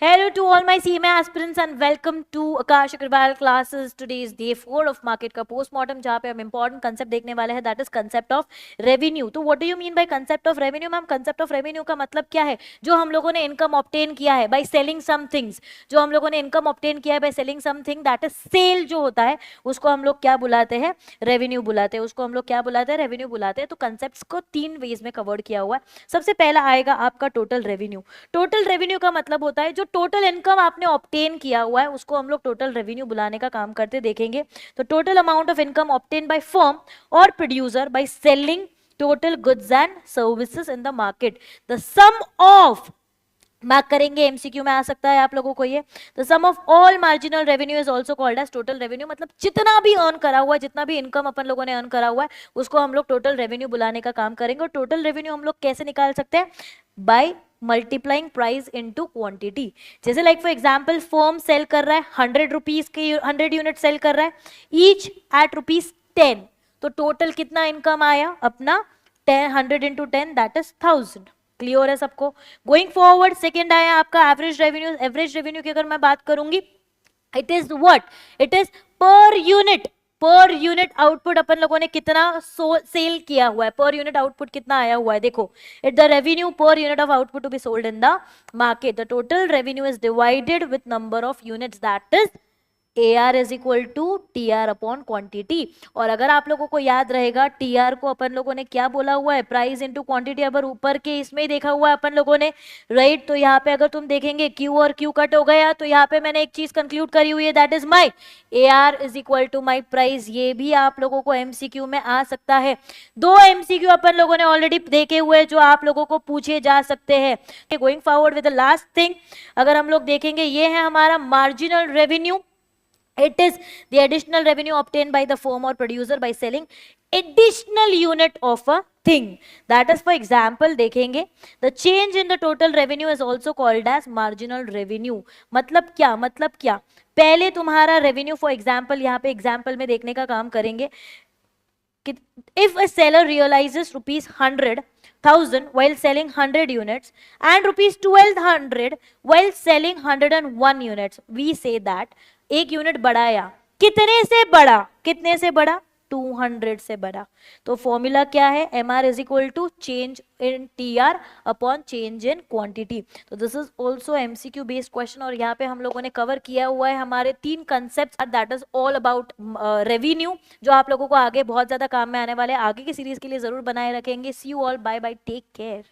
Hello to all my CMA aspirants and welcome to Akash Agarwal classes. Today is day 4 of market का postmortem जहाँ पे हम important concept देखने वाले हैं, that is concept of revenue. तो what do you mean by concept of revenue? Ma'am concept of revenue का मतलब क्या है? जो हम लोगों ने income obtain किया है by selling some things, जो हम लोगों ने income obtain किया है by selling something, that is sale जो होता है उसको हम लोग क्या बुलाते हैं? रेवेन्यू बुलाते हैं. उसको हम लोग क्या बुलाते हैं? रेवेन्यू बुलाते हैं. तो कंसेप्ट को 3 वेज में कवर्ड किया हुआ है. सबसे पहला आएगा आपका टोटल रेवेन्यू. टोटल रेवेन्यू का मतलब होता है जो टोटल इनकम आपने ऑब्टेन किया हुआ है उसको हम लोग टोटल रेवेन्यू बुलाने का काम करते देखेंगे. तो total amount of income obtain by firm और producer by selling total goods and services in the market. The sum of mark करेंगे, एमसीक्यू में आ सकता है आप लोगों को ये. The sum of all marginal revenue is also called as total revenue. मतलब जितना भी अर्न करा हुआ है, जितना भी इनकम अपन लोगों ने अर्न करा हुआ है उसको हम लोग टोटल रेवेन्यू बुलाने का काम करेंगे. और टोटल रेवेन्यू हम लोग कैसे निकाल सकते हैं? By multiplying price into quantity. जैसे like for example firm sell कर रहा है 100 रुपीज के 100 यूनिट सेल कर रहा है ईच एट ₹10. तो टोटल कितना इनकम आया अपना 100 इंटू 10 दैट इज 1000. क्लियर है सबको? गोइंग फॉरवर्ड सेकेंड आया आपका एवरेज रेवेन्यू. एवरेज रेवेन्यू की अगर मैं बात करूंगी it is what? It is per unit. Per unit output अपन लोगों ने कितना सेल किया हुआ है, पर यूनिट आउटपुट कितना आया हुआ है. देखो it the revenue per unit of output to be sold in the market. The total revenue is divided with number of units that is AR is equal to TR upon quantity. और अगर आप लोगों को याद रहेगा TR को अपन लोगों ने क्या बोला हुआ है? Price into quantity. अगर ऊपर के इसमें ही देखा हुआ है अपन लोगों ने, राइट. तो यहाँ पे अगर तुम देखेंगे Q और Q कट हो गया तो यहाँ पे मैंने एक चीज कंक्लूड करी हुई है that is my AR is equal to my price. ये भी आप लोगों को MCQ में आ सकता है. 2 MCQ अपन लोगों ने ऑलरेडी देखे हुए जो आप लोगों को पूछे जा सकते हैं. Going forward with the last thing अगर हम लोग देखेंगे ये है हमारा marginal revenue. It is the additional revenue obtained by the firm or producer by selling additional unit of a thing. That is, for example, देखेंगे the change in the total revenue is also called as marginal revenue. मतलब क्या? मतलब क्या? पहले तुम्हारा revenue, for example, यहाँ पे example में देखने का काम करेंगे. If a seller realizes ₹100,000 while selling 100 units and ₹1200 while selling 101 units, we say that एक यूनिट बढ़ाया. कितने से बढ़ा? कितने से बढ़ा? 200 से बढ़ा. तो फॉर्मूला क्या है? MR is equal to change in TR upon change in quantity. तो this is also MCQ based question. और यहाँ पे हम लोगों ने कवर किया हुआ है हमारे 3 concept that is all about revenue जो आप लोगों को आगे बहुत ज्यादा काम में आने वाले. आगे की सीरीज के लिए जरूर बनाए रखेंगे. See you all, bye bye, take care.